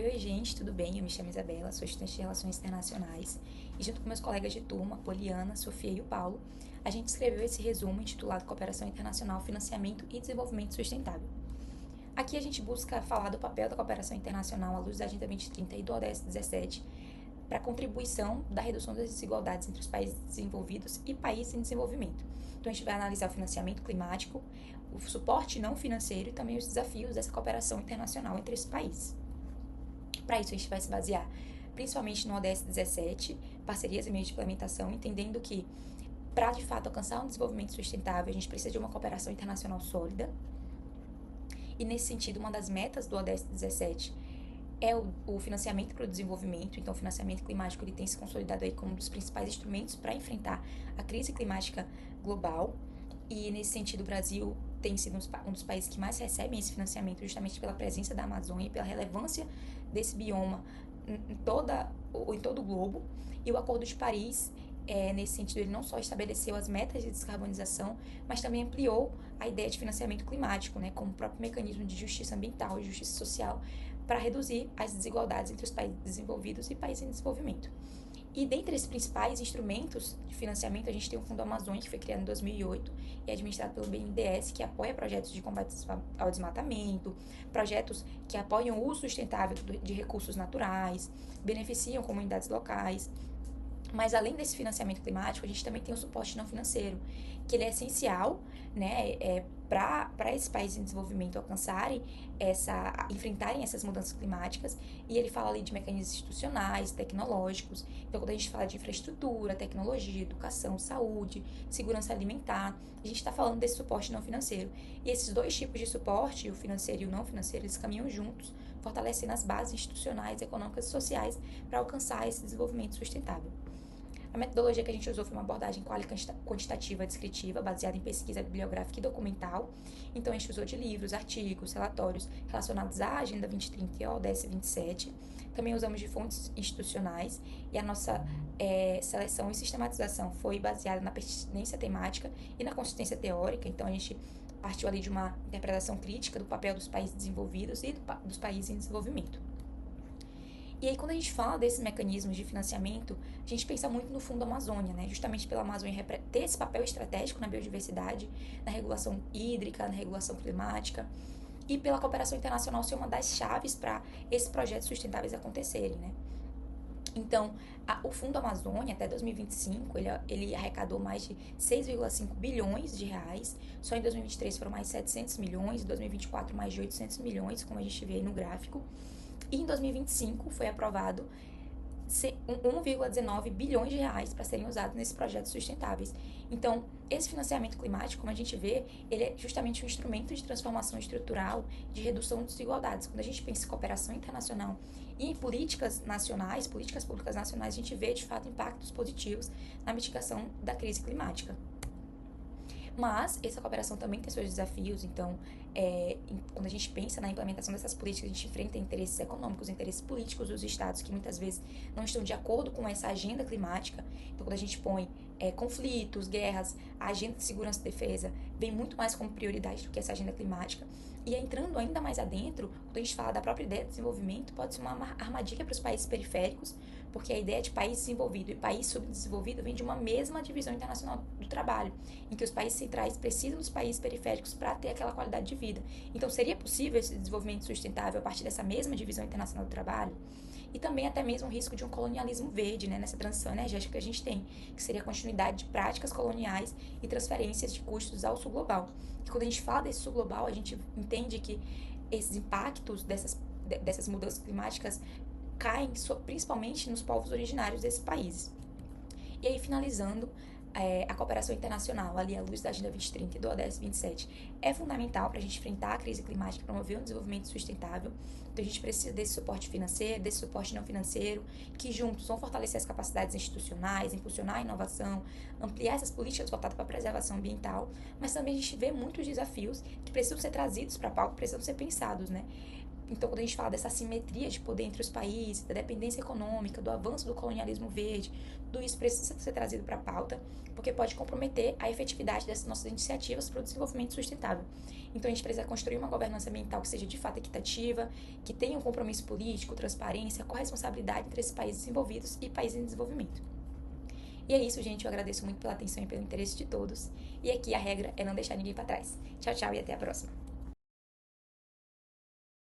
Oi, gente, tudo bem? Eu me chamo Isabela, sou estudante de Relações Internacionais e, junto com meus colegas de turma, Poliana, Sofia e o Paulo, a gente escreveu esse resumo intitulado Cooperação Internacional, Financiamento e Desenvolvimento Sustentável. Aqui a gente busca falar do papel da cooperação internacional à luz da Agenda 2030 e do ODS 17 para a contribuição da redução das desigualdades entre os países desenvolvidos e países em desenvolvimento. Então, a gente vai analisar o financiamento climático, o suporte não financeiro e também os desafios dessa cooperação internacional entre esses países. Para isso, a gente vai se basear principalmente no ODS 17, parcerias e meios de implementação, entendendo que, para de fato alcançar um desenvolvimento sustentável, a gente precisa de uma cooperação internacional sólida. E, nesse sentido, uma das metas do ODS 17 é o financiamento para o desenvolvimento. Então, o financiamento climático ele tem se consolidado aí como um dos principais instrumentos para enfrentar a crise climática global. E, nesse sentido, o Brasil tem sido um dos países que mais recebem esse financiamento justamente pela presença da Amazônia e pela relevância desse bioma em todo o globo. E o Acordo de Paris, nesse sentido, ele não só estabeleceu as metas de descarbonização, mas também ampliou a ideia de financiamento climático, né, como o próprio mecanismo de justiça ambiental e justiça social para reduzir as desigualdades entre os países desenvolvidos e países em desenvolvimento. E dentre esses principais instrumentos de financiamento, a gente tem o Fundo Amazônia, que foi criado em 2008 e é administrado pelo BNDES, que apoia projetos de combate ao desmatamento, projetos que apoiam o uso sustentável de recursos naturais, beneficiam comunidades locais. Mas além desse financiamento climático, a gente também tem o suporte não financeiro, que ele é essencial, né, para esses países em desenvolvimento enfrentarem essas mudanças climáticas. E ele fala ali de mecanismos institucionais, tecnológicos. Então, quando a gente fala de infraestrutura, tecnologia, educação, saúde, segurança alimentar, a gente está falando desse suporte não financeiro. E esses dois tipos de suporte, o financeiro e o não financeiro, eles caminham juntos, fortalecendo as bases institucionais, econômicas e sociais para alcançar esse desenvolvimento sustentável. A metodologia que a gente usou foi uma abordagem quantitativa descritiva, baseada em pesquisa bibliográfica e documental. Então, a gente usou de livros, artigos, relatórios relacionados à Agenda 2030 e ao ODS 27. Também usamos de fontes institucionais e a nossa seleção e sistematização foi baseada na pertinência temática e na consistência teórica. Então, a gente partiu ali de uma interpretação crítica do papel dos países desenvolvidos e dos países em desenvolvimento. E aí, quando a gente fala desses mecanismos de financiamento, a gente pensa muito no Fundo Amazônia, né? Justamente pela Amazônia ter esse papel estratégico na biodiversidade, na regulação hídrica, na regulação climática, e pela cooperação internacional ser uma das chaves para esses projetos sustentáveis acontecerem, né? Então, o Fundo Amazônia, até 2025, ele arrecadou mais de 6,5 bilhões de reais. Só em 2023 foram mais 700 milhões, em 2024 mais de 800 milhões, como a gente vê aí no gráfico. E em 2025 foi aprovado 1,19 bilhões de reais para serem usados nesses projetos sustentáveis. Então, esse financiamento climático, como a gente vê, ele é justamente um instrumento de transformação estrutural, de redução de desigualdades. Quando a gente pensa em cooperação internacional e em políticas nacionais, políticas públicas nacionais, a gente vê, de fato, impactos positivos na mitigação da crise climática. Mas essa cooperação também tem seus desafios, então, quando a gente pensa na implementação dessas políticas, a gente enfrenta interesses econômicos, interesses políticos dos estados que muitas vezes não estão de acordo com essa agenda climática. Então, quando a gente põe conflitos, guerras, a agenda de segurança e defesa vem muito mais como prioridade do que essa agenda climática. E entrando ainda mais adentro, quando a gente fala da própria ideia de desenvolvimento, pode ser uma armadilha para os países periféricos, porque a ideia de país desenvolvido e país subdesenvolvido vem de uma mesma divisão internacional do trabalho, em que os países centrais precisam dos países periféricos para ter aquela qualidade de vida. Então, seria possível esse desenvolvimento sustentável a partir dessa mesma divisão internacional do trabalho? E também até mesmo o risco de um colonialismo verde, né, nessa transição energética que a gente tem, que seria a continuidade de práticas coloniais e transferências de custos ao sul global. E quando a gente fala desse sul global, a gente entende que esses impactos dessas mudanças climáticas caem principalmente nos povos originários desses países. E aí, finalizando, a cooperação internacional, ali à luz da Agenda 2030 e do ODS 27, é fundamental para a gente enfrentar a crise climática e promover um desenvolvimento sustentável. Então, a gente precisa desse suporte financeiro, desse suporte não financeiro, que juntos vão fortalecer as capacidades institucionais, impulsionar a inovação, ampliar essas políticas voltadas para a preservação ambiental, mas também a gente vê muitos desafios que precisam ser trazidos para a pauta, precisam ser pensados, né? Então, quando a gente fala dessa assimetria de poder entre os países, da dependência econômica, do avanço do colonialismo verde, tudo isso precisa ser trazido para a pauta, porque pode comprometer a efetividade dessas nossas iniciativas para o desenvolvimento sustentável. Então, a gente precisa construir uma governança ambiental que seja de fato equitativa, que tenha um compromisso político, transparência, corresponsabilidade entre esses países desenvolvidos e países em desenvolvimento. E é isso, gente. Eu agradeço muito pela atenção e pelo interesse de todos. E aqui a regra é não deixar ninguém para trás. Tchau, tchau e até a próxima.